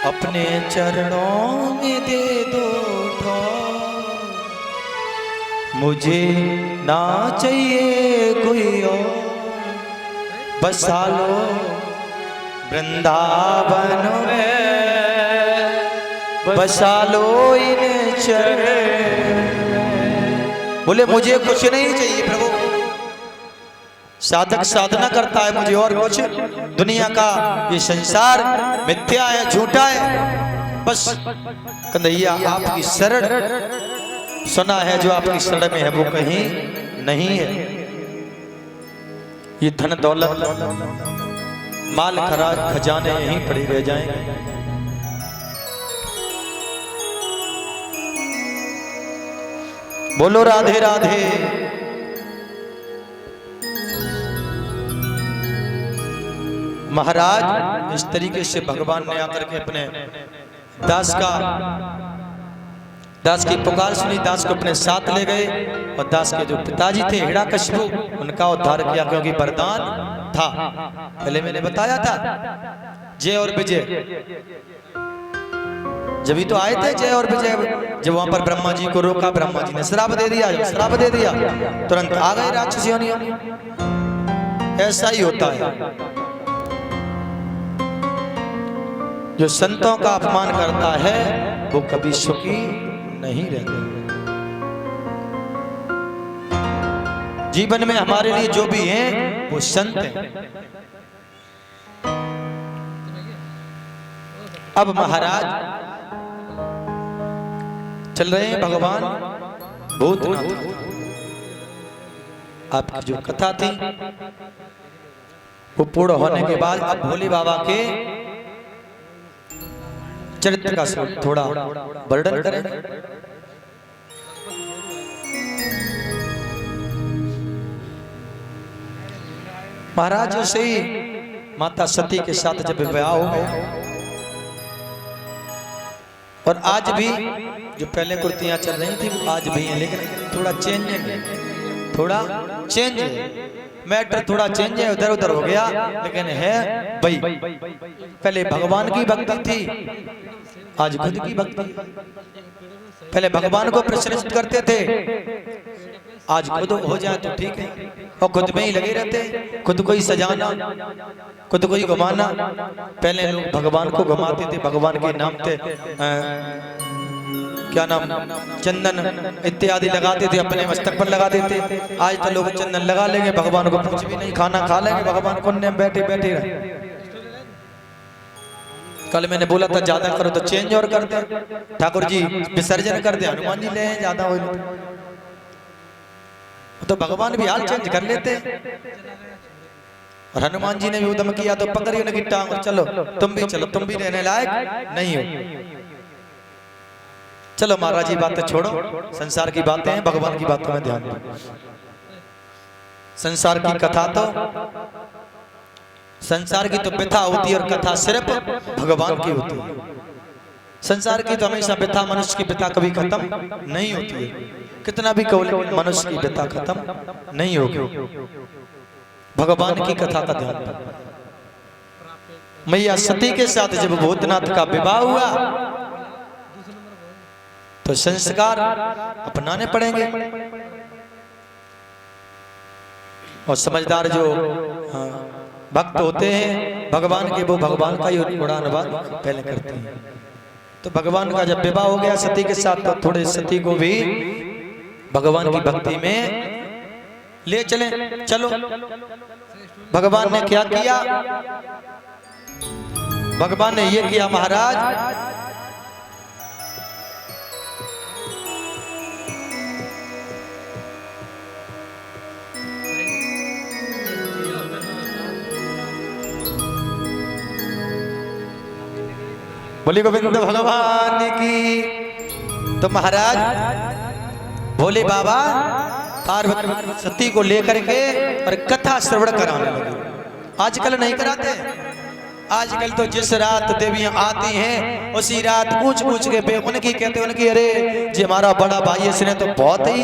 अपने चरणों में दे दो ठोर, मुझे ना चाहिए कोई और, बसा लो वृंदावन में, बसा लो इन चरण। बोले मुझे कुछ नहीं चाहिए प्रभु, साधक साधना करता है, मुझे और कुछ दुनिया का ये संसार मिथ्या है, झूठा है। बस कन्हैया आपकी शरण, सुना है जो आपकी शरण में है वो कहीं नहीं है। ये धन दौलत माल खराज खजाने यहीं पड़े रह जाएंगे। बोलो राधे राधे। महाराज इस तरीके से भगवान ने आकर के अपने दास की पुकार सुनी, दास को अपने साथ ले गए और दास के जो पिताजी थे हिरण्यकशिपु, उनका उद्धार किया, क्योंकि वरदान था। पहले मैंने बताया था जय और विजय, जब ही तो आए थे जय और विजय। जब वहां पर ब्रह्मा जी को रोका, ब्रह्मा जी ने श्राप दे दिया, जब श्राप दे दिया तुरंत आ गए राक्षस योनियों। ऐसा ही होता है, जो संतों का अपमान करता है वो कभी सुखी नहीं रहता। जीवन में हमारे लिए जो भी हैं वो संत हैं। अब महाराज चल रहे हैं भगवान भूतनाथ। आपकी जो कथा थी वो पूर्ण होने के बाद अब भोले बाबा के चरित्र का थोड़ा वर्णन करें। महाराज से ही माता सती के साथ जब विवाह हो गया, और आज भी जो पहले कुर्तियां चल रही थी वो आज भी हैं, लेकिन थोड़ा चेंज है, थोड़ा चेंज है, मैटर थोड़ा चेंज है, उधर उधर हो गया, लेकिन है भाई। पहले भगवान की भक्ति थी, आज खुद की भक्ति। पहले भगवान को प्रश्नित करते थे, आज खुद हो जाए तो ठीक है, और खुद में ही लगे रहते, खुद को ही सजाना, खुद को ही घुमाना। पहले लोग भगवान को घुमाते थे, भगवान के नाम थे क्या नाम, चंदन इत्यादि लगाते थे, अपने मस्तक पर लगा देते। आज तो लोग चंदन लगा लेंगे, भगवान को कुछ भी नहीं, खाना खा लेंगे, भगवान को बैठे बैठे रहे। कल मैंने बोला था ज्यादा करो तो चेंज और कर दे, ठाकुर जी विसर्जन कर दे, हनुमान जी ले ज्यादा हो तो भगवान भी हाल चेंज कर लेते। और हनुमान जी ने भी उद्यम किया तो पकड़ी उनकी टांग, चलो तुम भी चलो, तुम भी रहने लायक नहीं हो। चलो महाराज जी बातें छोड़ो, संसार की बातें हैं, भगवान की बातों में ध्यान दो। संसार की कथा तो, संसार की तो व्यथा होती है और कथा सिर्फ भगवान की होती है। संसार की तो हमेशा व्यथा, मनुष्य की व्यथा कभी खत्म नहीं होती है, कितना भी कहो लेकिन मनुष्य की व्यथा खत्म नहीं होगी। भगवान की कथा का ध्यान। मैया सती के साथ जब भूतनाथ का विवाह हुआ तो संस्कार अपनाने पड़ेंगे, और समझदार जो भक्त होते हैं भगवान के, वो भगवान का ही गुणानुवाद पहले करते हैं। तो भगवान का जब विवाह हो गया सती के साथ, तो थोड़े सती को भी भगवान की भक्ति में ले चले। चलो भगवान ने क्या किया, भगवान ने ये किया महाराज, बोले गोविंद भगवान की। तो महाराज भोले बाबा पार्वती सती को लेकर के और कथा श्रवण कराने लगे। आजकल नहीं कराते, आजकल तो जिस रात देवियां आती हैं उसी रात पूछ पूछ के उनकी कहते उनकी, अरे जी हमारा बड़ा भाई इसने तो बहुत ही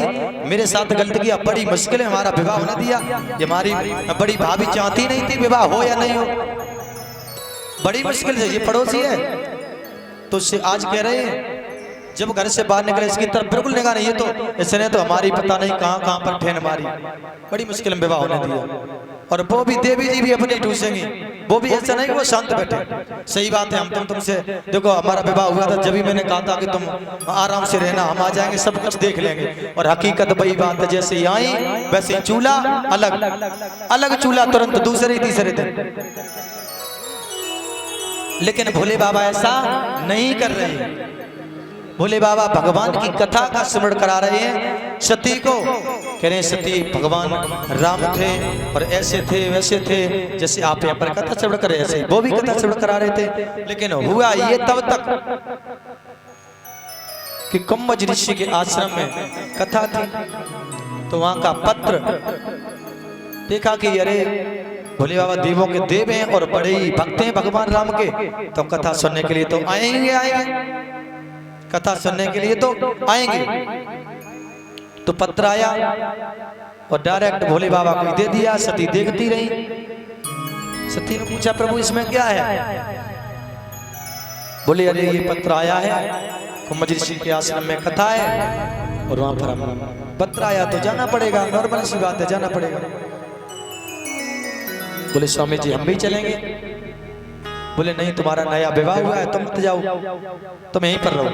मेरे साथ गलती किया, बड़ी मुश्किल है हमारा विवाह होने दिया, ये हमारी बड़ी भाभी चाहती नहीं थी विवाह हो या नहीं हो, बड़ी मुश्किल से, ये पड़ोसी है तो उससे आज कह रहे हैं जब घर से बाहर निकले इसकी तरफ बिल्कुल निगाह नहीं है, तो इसने तो हमारी पता नहीं कहां कहां पर ठेन मारी, बड़ी मुश्किल में विवाह होने दिया। और वो भी देवी जी भी अपनी टूसेंगी, वो भी ऐसा नहीं कि वो शांत बैठे। सही बात है, हम तुमसे देखो हमारा विवाह हुआ था, जब भी मैंने कहा था कि तुम आराम से रहना, हम आ जाएंगे, सब कुछ देख लेंगे। और हकीकत वही बात है, जैसे ही आई वैसे ही चूल्हा अलग अलग चूल्हा तुरंत दूसरे तीसरे दिन। लेकिन भोले बाबा ऐसा नहीं कर रहे। भोले बाबा भगवान की कथा का स्मरण करा रहे हैं सती को। कह रहे हैं सती भगवान राम थे और ऐसे थे वैसे थे, जैसे आप यहाँ पर कथा श्रवण कर रहे हैं ऐसे वो भी कथा श्रवण करा रहे थे। लेकिन हुआ ये तब तक कि कुंभज ऋषि के आश्रम में कथा थी, तो वहां का पत्र देखा कि अरे भोले बाबा देवों के देव हैं और बड़े ही भक्त हैं भगवान राम के, तो कथा सुनने के लिए तो आएंगे, कथा सुनने के लिए तो आएंगे। तो पत्र आया और डायरेक्ट भोले बाबा को दे दिया। सती देखती रही। सती ने पूछा प्रभु इसमें क्या है? बोले अरे ये पत्र आया है, कुंभज ऋषि के आश्रम में कथा है और वहां पर पत्र आया तो जाना पड़ेगा, नॉर्मल सी बात है, जाना पड़ेगा। बोले स्वामी जी हम भी चलेंगे। बोले नहीं तुम्हारा नया विवाह हुआ है, तुम मत जाओ, तुम यहीं पर रहो,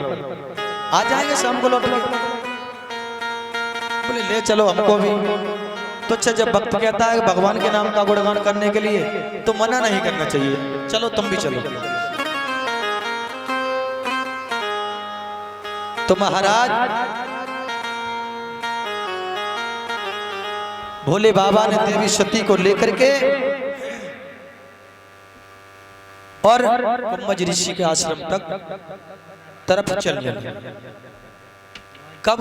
आ जाएंगे शाम को लौट के। बोले ले चलो हमको भी। तो अच्छा जब भक्त कहता है भगवान के नाम का गुणगान करने के लिए तो मना नहीं करना चाहिए, चलो तुम भी चलो। तो महाराज भोले बाबा ने देवी सती को लेकर के और कुंभज ऋषि के आश्रम तक तरफ चल गए। कब?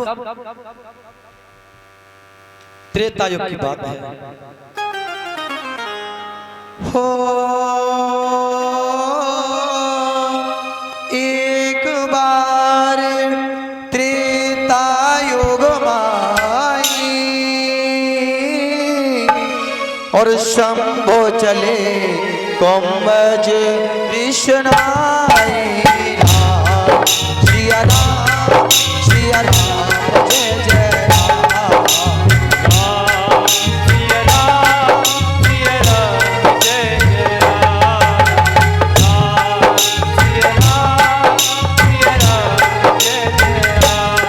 त्रेता युग की बात है। हो एक बार त्रेता युग माई और शंभो चले कुंभज ऋषनाई। श्री राम श्री राम जय जय राम, श्री राम श्री राम जय जय राम, श्री राम श्री राम जय जय राम।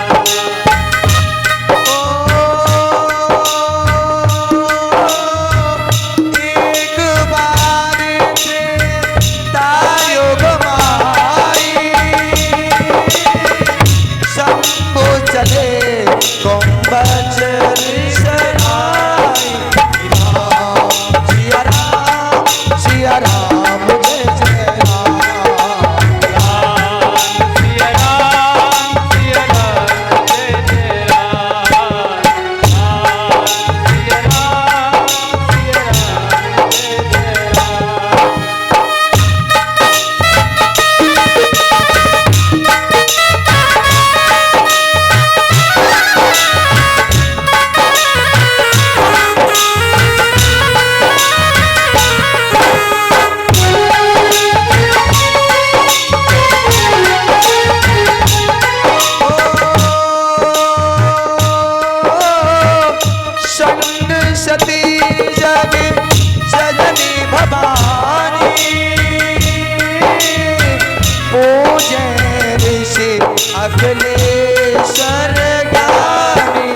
एक बार त्रेता युग माई शंभो चले कुंभज ऋषनाई। राम सिया राम सिया राम जय जय राम, राम सिया राम जय जय राम, राम सिया राम जय जय राम। शंड सती जग जननी भवानी पूजे ऋषि अखिलेश्वर ज्ञानी।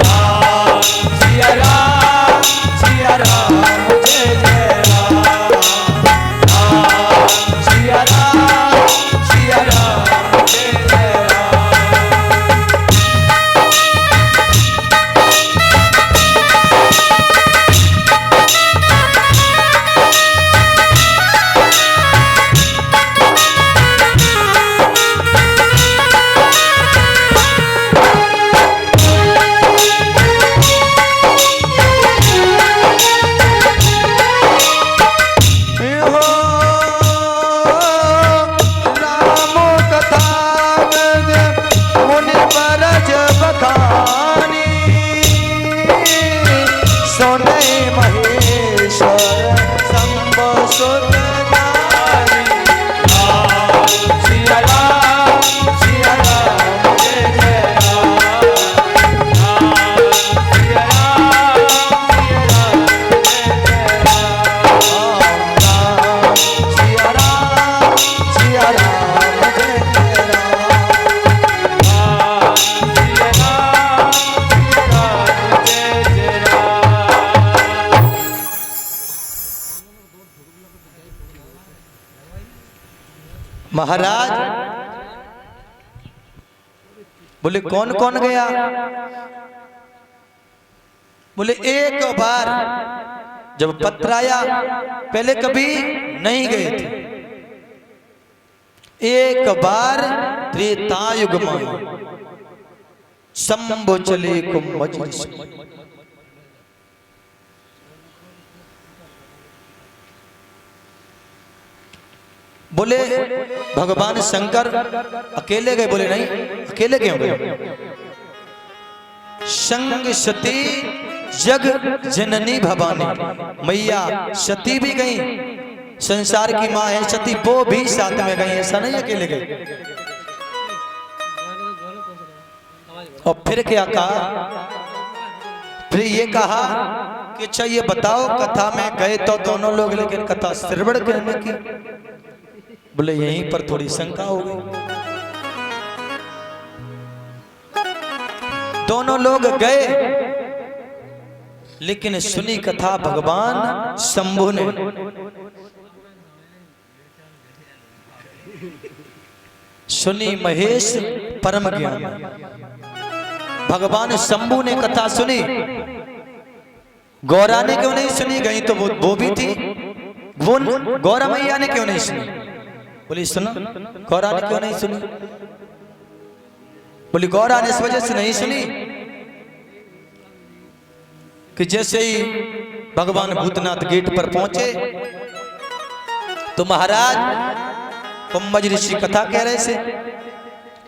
राम सिया राम जय जय राम, राम सिया राम जय जय राम। महाराज बोले कौन कौन गया? बोले एक बार जब पत्र आया, पहले कभी नहीं गए थे। एक बार त्रेतायुग में शंभु चले कुंभज ऋषि। बोले भगवान शंकर अकेले गए? बोले नहीं, अकेले क्यों गए? संग सती जग जननी भवानी, मैया सती भी गई, संसार की माँ है सती, वो भी साथ में गई, ऐसा नहीं अकेले गए। और फिर क्या कहा? फिर ये कहा कि अच्छा ये बताओ, कथा में गए तो दोनों लोग, लेकिन कथा श्रवण करने की? बोले यहीं पर थोड़ी शंका हो गई। दोनों लोग गए, लेकिन सुनी कथा भगवान शंभु ने। सुनी महेश परम ज्ञान, भगवान शंभु ने कथा सुनी। गौरा ने क्यों नहीं सुनी? गई तो वो भी थी, वो गौरा मैया ने क्यों नहीं सुनी? बोली सुनो, गौरा ने क्यों नहीं सुनी? बोली गौरा ने इस वजह से नहीं सुनी कि जैसे ही भगवान भूतनाथ गेट पर पहुंचे तो महाराज कुंभज ऋषि कथा कह रहे थे।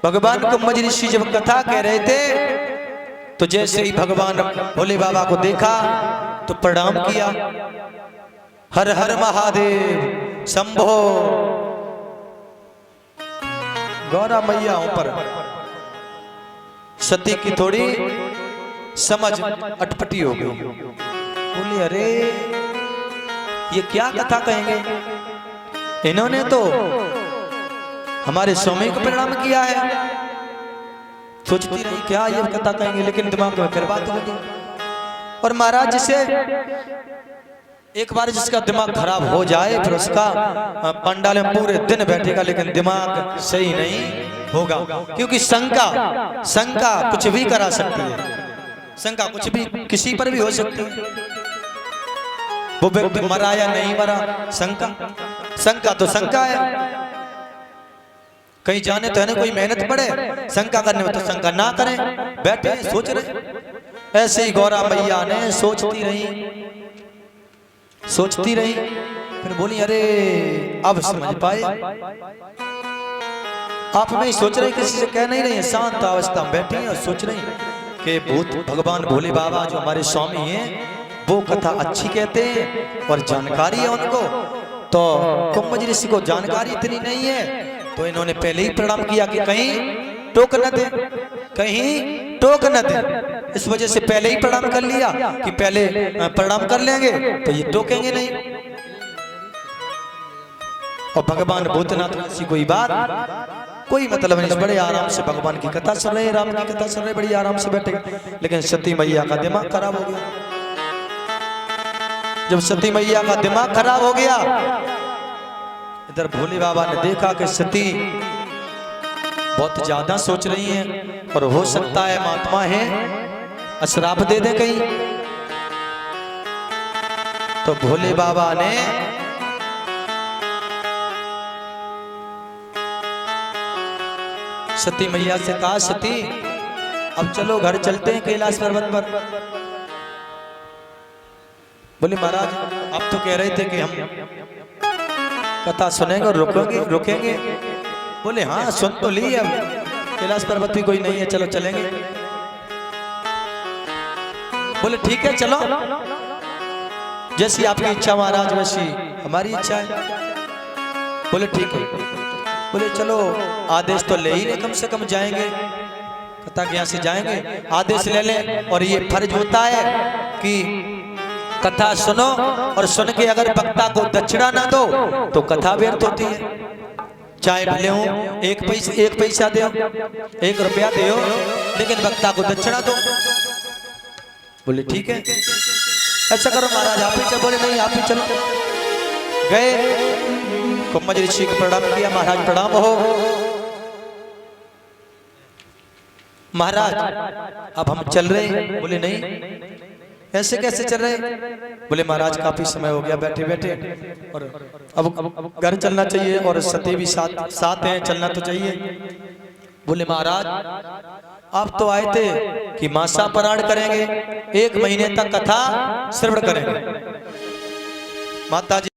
भगवान कुंभज ऋषि जब कथा कह रहे थे तो जैसे ही भगवान भोले बाबा को देखा तो प्रणाम किया, हर हर महादेव शंभो। गौरा मैया पर सती की थोड़ी समझ अटपटी हो गई। बोली अरे ये क्या कथा कहेंगे? इन्होंने तो हमारे स्वामी को प्रणाम किया है। सोचती रही क्या ये कथा कहेंगे, लेकिन दिमाग में फिर बात हो गई। और महाराज जिसे एक बार जिसका दिमाग खराब हो जाए फिर उसका पंडाल में पूरे दिन बैठेगा, लेकिन दिमाग सही नहीं होगा। क्योंकि शंका कुछ भी करा सकती है, शंका कुछ भी किसी पर भी हो सकती है। वो व्यक्ति मरा या नहीं मरा, शंका तो शंका है। कहीं जाने तो है ना, कोई मेहनत पड़े, शंका करने में तो शंका ना करें, बैठे सोच रहे। ऐसे ही गौरा मैया ने सोचती रही, फिर बोली अरे अब समझ पाए। आप में सोच रहे, किसी से कह नहीं रही है, शांत अवस्था में बैठी हैं और सोच रही कि भूत भगवान भोले बाबा जो हमारे स्वामी हैं वो कथा अच्छी कहते हैं और जानकारी है उनको। तो कुंभज ऋषि को जानकारी इतनी नहीं है, तो इन्होंने पहले ही प्रणाम किया कि कहीं टोक न दे, इस वजह से पहले ही प्रणाम कर लिया कि पहले प्रणाम कर लेंगे तो ये टोकेंगे नहीं। और भगवान भूतनाथ ऋषि कोई बात कोई मतलब नहीं, बड़े आराम से भगवान की कथा सुन रहे, राम की कथा सुन रहे, बड़ी आराम से बैठे। लेकिन सती मैया का दिमाग खराब हो गया। जब सती मैया का दिमाग खराब हो गया, इधर भोले बाबा ने देखा कि सती बहुत ज्यादा सोच रही हैं और हो सकता है महात्मा है अश्राप दे दे कहीं। तो भोले बाबा ने सती मैया से कहा, सती अब चलो घर चलते हैं कैलाश पर्वत पर। बोले महाराज आप तो कह रहे थे कि हम कथा सुनेंगे और रुकेंगे। बोले हाँ सुन तो ली, अब कैलाश पर्वत भी कोई नहीं है, चलो चलेंगे। बोले ठीक है चलो, जैसी आपकी इच्छा महाराज वैसी हमारी इच्छा है। बोले ठीक है। बोले चलो आदेश तो ले ही ले, कम से कम जाएंगे, कथा के यहाँ से जाएंगे, आदेश ले लें। और ये फर्ज होता है कि कथा सुनो और सुन के अगर वक्ता को दक्षिणा ना दो तो कथा व्यर्थ होती है। चाहे भले हो एक पैसा दो, 1 रुपया दो, लेकिन वक्ता को दक्षिणा दो। बोले ठीक है ऐसा करो महाराज, आप ही चलो। बोले नहीं आप ही चलो। गए कुंभज ऋषि को प्रणाम किया। महाराज प्रणाम हो। महाराज अब हम चल रहे हैं। बोले नहीं, ऐसे कैसे चल रहे? बोले महाराज काफी समय हो गया बैठे बैठे और अब घर चलना चाहिए और सती भी साथ हैं, चलना तो चाहिए। बोले महाराज आप तो आए थे कि मासा पराण करेंगे, 1 महीने तक कथा श्रवण करेंगे। माता जी